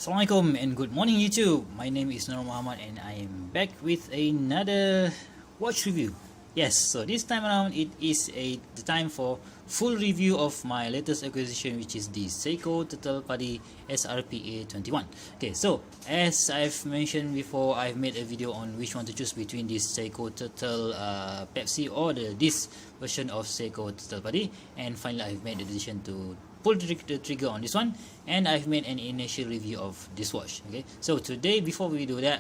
Assalamualaikum and good morning YouTube. My name is Nur Muhammad and I am back with another watch review. Yes, so this time around it is the time for full review of my latest acquisition, which is the Seiko Untitled PADI SRPA21. Okay, so as I've mentioned before, I've made a video on which one to choose between this Seiko Untitled Pepsi or this version of Seiko Untitled PADI, and finally I've made the decision to pull the trigger on this one, and I've made an initial review of this watch. Okay, so today, before we do that,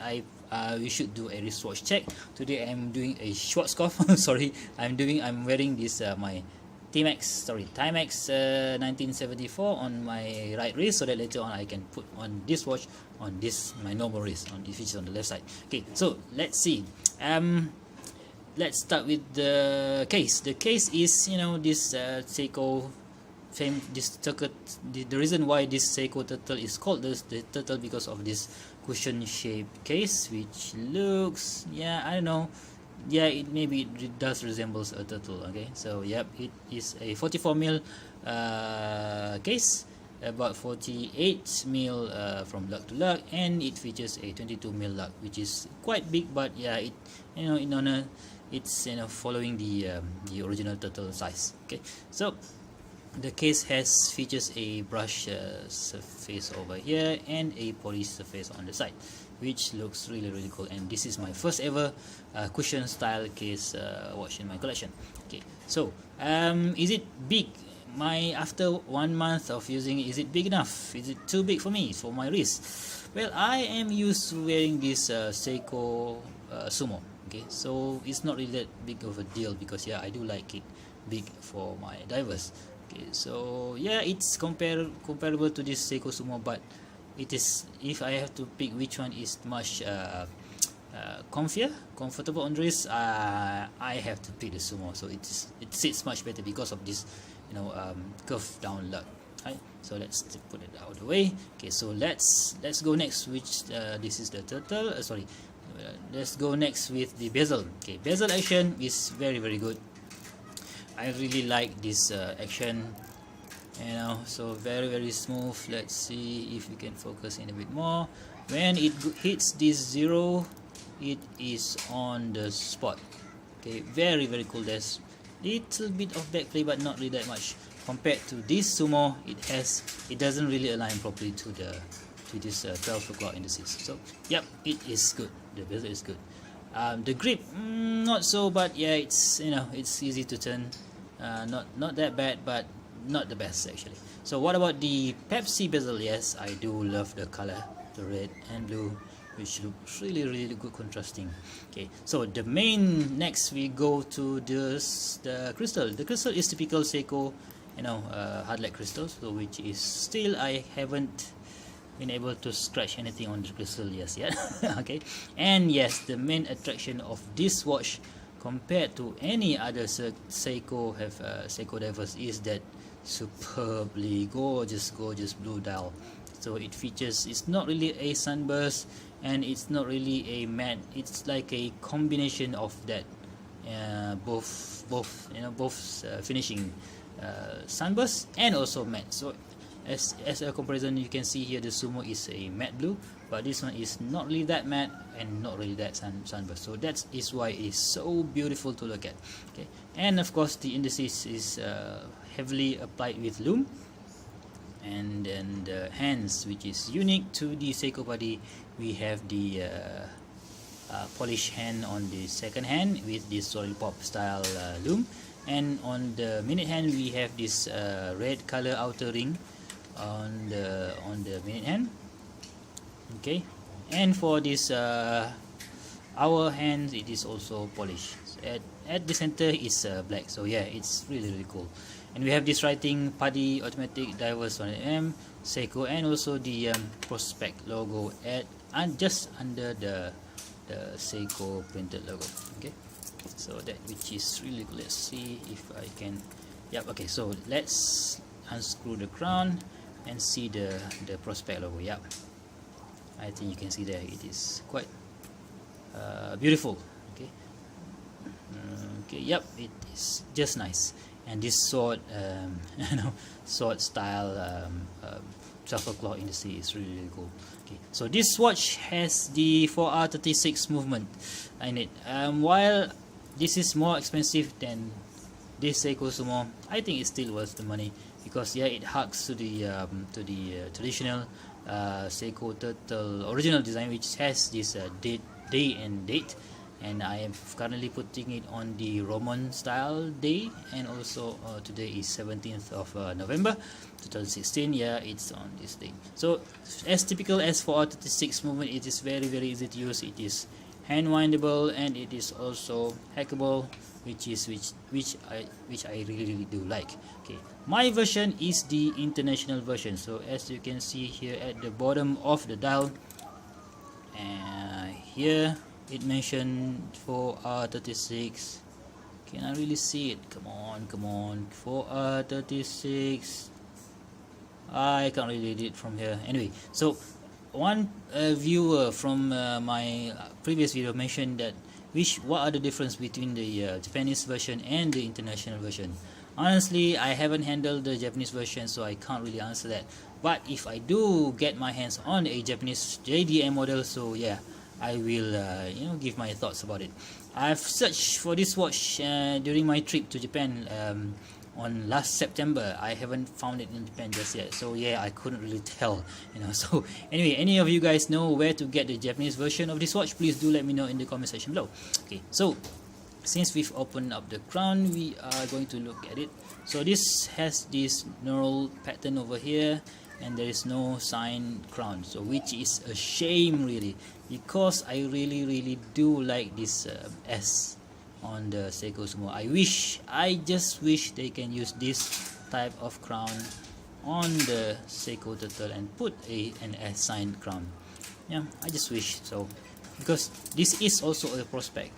we should do a wristwatch check. Today I'm doing a Schwarzkopf. Sorry, I'm wearing this my Timex 1974 on my right wrist, so that later on I can put on this watch on this my normal wrist, on which is on the left side. Okay, so let's see. Let's start with the case. The case is, this Seiko the reason why this Seiko turtle is called the turtle, because of this cushion shaped case, which looks, I don't know, it does resembles a turtle. Okay, so yep, it is a 44mm case, about 48mm from lug to lug, and it features a 22mm lug, which is quite big, but it it's following the original turtle size. Okay, so the case features a brush surface over here and a polished surface on the side, which looks really cool. And this is my first ever cushion style case watch in my collection. Okay, so is it big? After 1 month of using it, is it big enough? Is it too big for me, for my wrist? Well, I am used to wearing this Seiko Sumo. Okay, so it's not really that big of a deal, because I do like it big for my divers. Okay, so it's comparable to this Seiko Sumo, but it is, if I have to pick which one is much comfortable on wrist, I have to pick the Sumo. So it sits much better because of this curved down lug. Right, so let's put it out of the way. Okay, so let's go next, which this is the turtle. Let's go next with the bezel. Okay, bezel action is very good. I really like this action, so very smooth. Let's see if we can focus in a bit more. When it hits this 0, it is on the spot. Okay, very cool. There's little bit of backplay, but not really that much. Compared to this Sumo, it doesn't really align properly to this 12 o'clock indices. So yep, it is good. The bezel is good. The grip, not so, but it's it's easy to turn. Not that bad, but not the best actually. So what about the Pepsi bezel? Yes, I do love the color, the red and blue, which looks really good, contrasting. Okay, so next we go to the crystal. The crystal is typical Seiko, hard like crystals, so which is still, I haven't been able to scratch anything on the crystal yet. Okay, and yes, the main attraction of this watch compared to any other Seiko divers is that superbly gorgeous blue dial. So it features, it's not really a sunburst and it's not really a matte. It's like a combination of that, both finishing sunburst and also matte. So as a comparison, you can see here the Sumo is a matte blue, but this one is not really that matte and not really that sunburst. So that is why it is so beautiful to look at. Okay, and of course the indices is heavily applied with Loom. And then the hands, which is unique to the Seiko PADI, we have the polished hand on the second hand with this solid pop style Loom, and on the minute hand we have this red color outer ring on the minute hand. Okay, and for this our hands, it is also polished. At the center is black. So it's really cool. And we have this writing PADI automatic divers 100mm Seiko, and also the prospect logo just under the Seiko printed logo. Okay, so that, which is really good. Let's see if I can. Okay, so let's unscrew the crown and see the prospect logo. I think you can see there, it is quite beautiful. Okay, it is just nice. And this sword sword style 12 o'clock in the sea. It's really, really cool. Okay, so this watch has the 4R36 movement in it. While this is more expensive than this Seiko Sumo, I think it's still worth the money, because yeah, it hugs to the traditional Seiko Turtle original design, which has this day and date, and I am currently putting it on the Roman style day, and also today is 17th of November 2016. Yeah, it's on this day. So as typical as for 4R36 movement, it is very, very easy to use. It is hand windable, and it is also hackable, which I really, really do like. Okay, my version is the international version. So as you can see here at the bottom of the dial, here it mentioned 4R36. Can I really see it? Come on, 4R36. I can't really read it from here. Anyway, so one viewer from my previous video mentioned that what are the difference between the Japanese version and the international version. Honestly, I haven't handled the Japanese version, so I can't really answer that. But if I do get my hands on a Japanese JDM model, so yeah, I will give my thoughts about it. I've searched for this watch during my trip to Japan on last September. I haven't found it in Japan just yet, so yeah, I couldn't really tell, so anyway, any of you guys know where to get the Japanese version of this watch, please do let me know in the comment section below. Okay, so since we've opened up the crown, we are going to look at it. So this has this knurl pattern over here, and there is no sign crown, so which is a shame really, because I really, really do like this S on the Seiko Sumo. I just wish they can use this type of crown on the Seiko Turtle and put an S sign crown. Yeah, I just wish so, because this is also a prospect,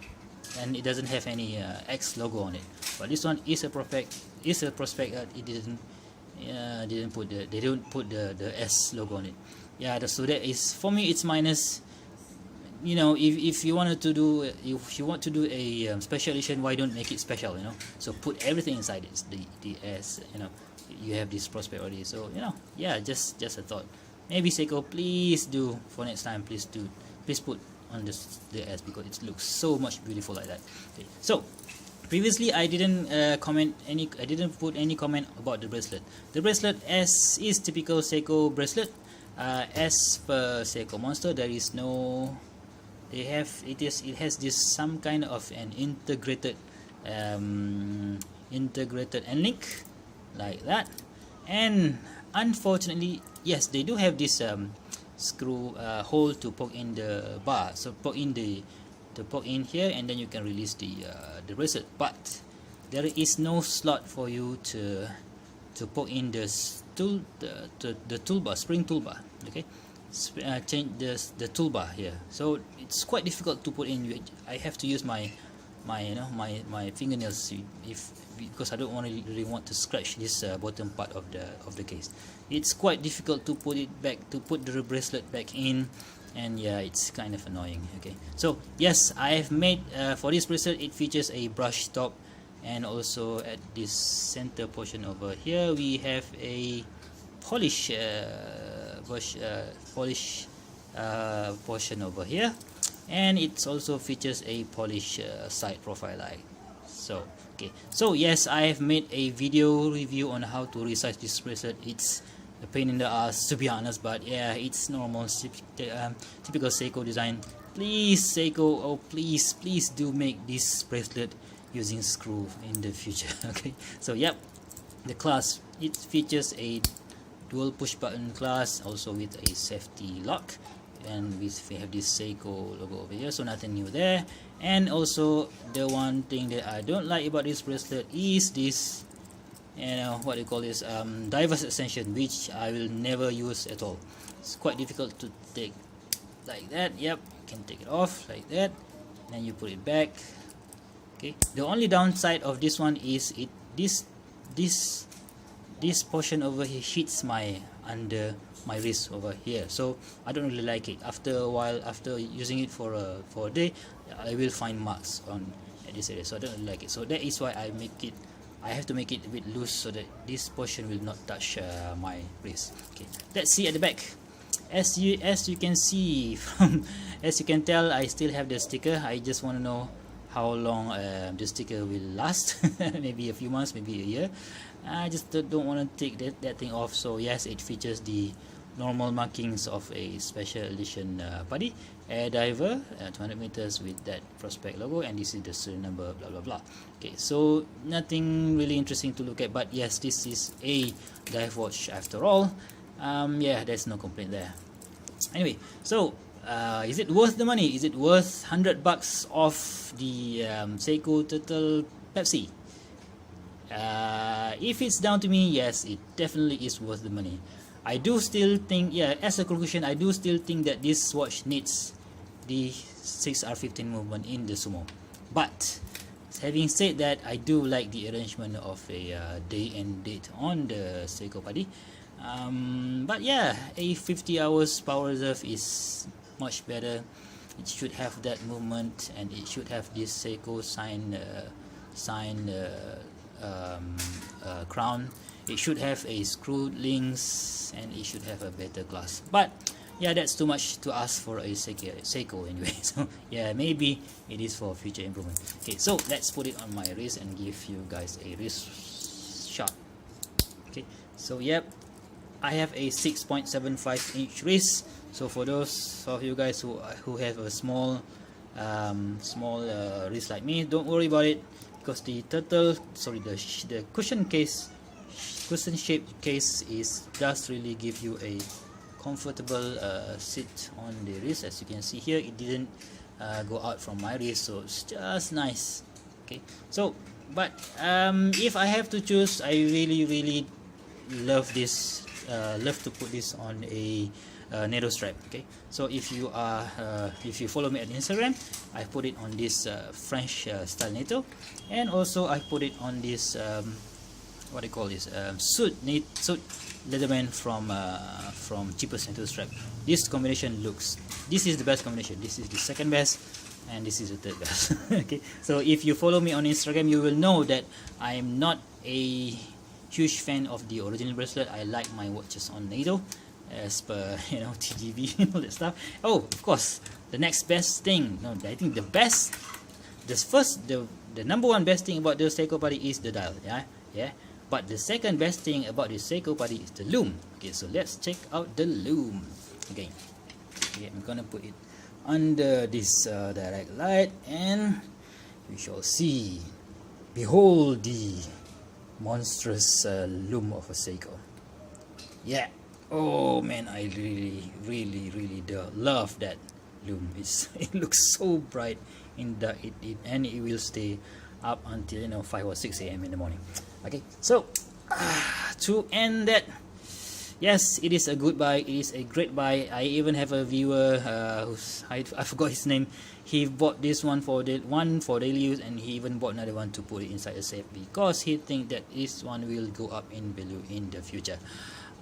and it doesn't have any X logo on it. But this one is a prospect. It didn't put they don't put the S logo on it. Yeah, so that is, for me, it's minus. If you want to do a special edition, why don't make it special? So put everything inside it. The S. You have this prospect already. So yeah, just a thought. Maybe Seiko, please do for next time. Please put on the S, because it looks so much beautiful like that. Okay. So previously I didn't put any comment about the bracelet. The bracelet S is typical Seiko bracelet. As per Seiko Monster, there is no. It has this some kind of an integrated end link like that, and unfortunately, yes, they do have this screw hole to poke in the bar. So poke in here, and then you can release the bracelet. But there is no slot for you to poke in the toolbar, spring toolbar. Okay, change the toolbar here. So it's quite difficult to put in. I have to use my fingernails because I don't really want to scratch this bottom part of the case. It's quite difficult to put the bracelet back in, and yeah, it's kind of annoying. Okay, so yes, I have made for this bracelet, it features a brush top, and also at this center portion over here we have a polish portion over here, and it also features a polish side profile light. So okay, so yes, I have made a video review on how to resize this bracelet. It's a pain in the ass, to be honest, but yeah, it's normal, typical Seiko design. Please Seiko, oh please do make this bracelet using screw in the future. Okay, so yep, the clasp, it features a dual push button clasp, also with a safety lock, and we have this Seiko logo over here, so nothing new there. And also the one thing that I don't like about this bracelet is this, what you call this, diver's extension, which I will never use at all. It's quite difficult to take like that. Yep, you can take it off like that, then you put it back. Okay, the only downside of this one is this portion over here hits under my wrist over here, so I don't really like it. After a while, after using it for a day, I will find marks at this area, so I don't really like it. So that is why I make it I have to make it a bit loose so that this portion will not touch my wrist. Okay, let's see at the back. As you can see from, as you can tell, I still have the sticker. I just want to know how long the sticker will last. Maybe a few months, maybe a year. I just don't want to take that thing off. So yes, it features the normal markings of a special edition PADI air diver, 200 meters with that prospect logo, and this is the serial number, blah blah blah. Okay, so nothing really interesting to look at, but yes, this is a dive watch after all. Yeah, there's no complaint there. Anyway, so is it worth the money? Is it worth $100 off the Seiko Turtle Pepsi? If it's down to me, yes, it definitely is worth the money. I do still think, yeah, as a conclusion, I do still think that this watch needs the 6R15 movement in the Sumo. But having said that, I do like the arrangement of a day and date on the Seiko PADI. But yeah, a 50 hours power reserve is much better. It should have that movement, and it should have this Seiko sign crown. It should have a screwed links, and it should have a better glass. But yeah, that's too much to ask for a Seiko anyway. So yeah, maybe it is for future improvement. Okay, so let's put it on my wrist and give you guys a wrist shot. Okay, so yep, I have a 6.75 inch wrist. So for those of you guys who have a small wrist like me, don't worry about it, because the turtle, sorry, the cushion shaped case does really give you a comfortable sit on the wrist. As you can see here, it didn't go out from my wrist, so it's just nice. Okay, so but if I have to choose, I really love this, love to put this on a NATO strap. Okay, so if you follow me on Instagram, I put it on this French style NATO, and also I put it on this what do you call this, suit Leatherman from cheapest NATO strap. This combination this is the best combination. This is the second best, and this is the third best. Okay, so if you follow me on Instagram, you will know that I am not a huge fan of the original bracelet. I like my watches on NATO, as per, you know, TGV and all that stuff. Oh, of course, the next best thing, no, I think the number one best thing about the Seiko PADI is the dial. Yeah. But the second best thing about the Seiko PADI is the Loom. Okay, so let's check out the Loom. Okay, I'm gonna put it under this direct light, and we shall see. Behold the monstrous Loom of a Seiko. Yeah. Oh man, I really do love that Loom. It looks so bright in the and it will stay up until 5 or 6 a.m. in the morning. Okay, so to end that, yes, it is a good buy. It is a great buy. I even have a viewer I forgot his name. He bought this one for daily use, and he even bought another one to put it inside the safe because he thinks that this one will go up in value in the future.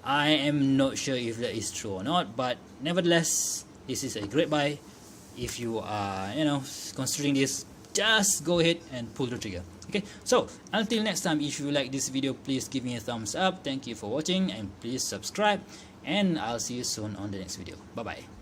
I am not sure if that is true or not, but nevertheless, this is a great buy. If you are considering this, just go ahead and pull the trigger. Okay, so until next time, if you like this video, please give me a thumbs up. Thank you for watching, and please subscribe, and I'll see you soon on the next video. Bye bye.